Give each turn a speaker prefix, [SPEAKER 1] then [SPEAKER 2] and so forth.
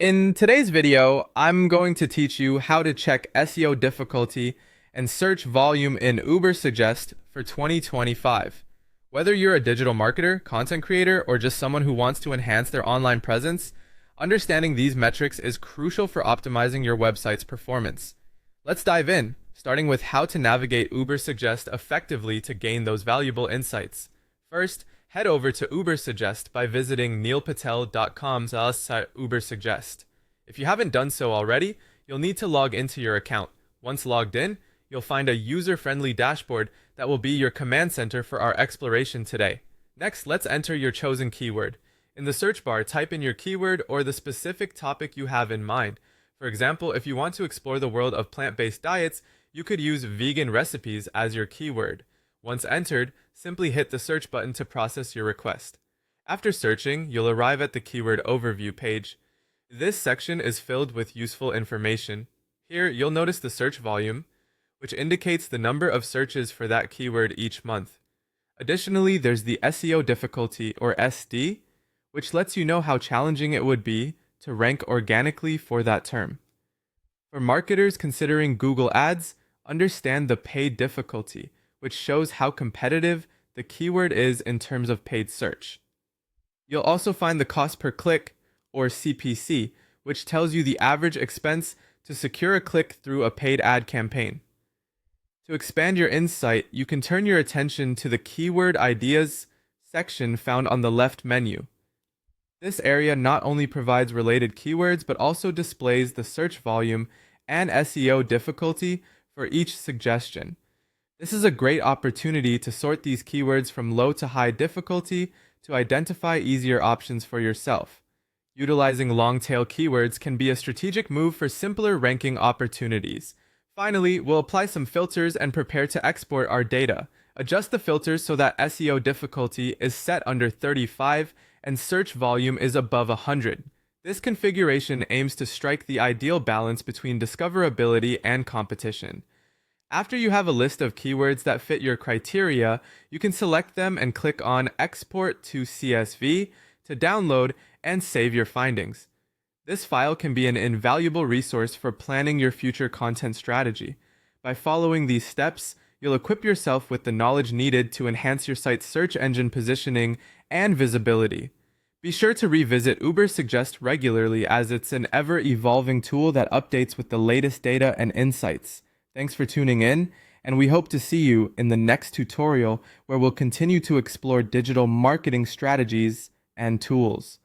[SPEAKER 1] In today's video, I'm going to teach you how to check SEO difficulty and search volume in Ubersuggest for 2025. Whether you're a digital marketer, content creator, or just someone who wants to enhance their online presence, understanding these metrics is crucial for optimizing your website's performance. Let's dive in, starting with how to navigate Ubersuggest effectively to gain those valuable insights. First, head over to Ubersuggest by visiting neilpatel.com/Ubersuggest. If you haven't done so already, you'll need to log into your account. Once logged in, you'll find a user-friendly dashboard that will be your command center for our exploration today. Next, let's enter your chosen keyword. In the search bar, type in your keyword or the specific topic you have in mind. For example, if you want to explore the world of plant-based diets, you could use vegan recipes as your keyword. Once entered, simply hit the search button to process your request. After searching, you'll arrive at the keyword overview page. This section is filled with useful information. Here, you'll notice the search volume, which indicates the number of searches for that keyword each month. Additionally, there's the SEO difficulty, or SD, which lets you know how challenging it would be to rank organically for that term. For marketers considering Google Ads, understand the paid difficulty, which shows how competitive the keyword is in terms of paid search. You'll also find the cost per click, or CPC, which tells you the average expense to secure a click through a paid ad campaign. To expand your insight, you can turn your attention to the Keyword Ideas section found on the left menu. This area not only provides related keywords, but also displays the search volume and SEO difficulty for each suggestion. This is a great opportunity to sort these keywords from low to high difficulty to identify easier options for yourself. Utilizing long-tail keywords can be a strategic move for simpler ranking opportunities. Finally, we'll apply some filters and prepare to export our data. Adjust the filters so that SEO difficulty is set under 35 and search volume is above 100. This configuration aims to strike the ideal balance between discoverability and competition. After you have a list of keywords that fit your criteria, you can select them and click on Export to CSV to download and save your findings. This file can be an invaluable resource for planning your future content strategy. By following these steps, you'll equip yourself with the knowledge needed to enhance your site's search engine positioning and visibility. Be sure to revisit Ubersuggest regularly as it's an ever-evolving tool that updates with the latest data and insights. Thanks for tuning in, and we hope to see you in the next tutorial where we'll continue to explore digital marketing strategies and tools.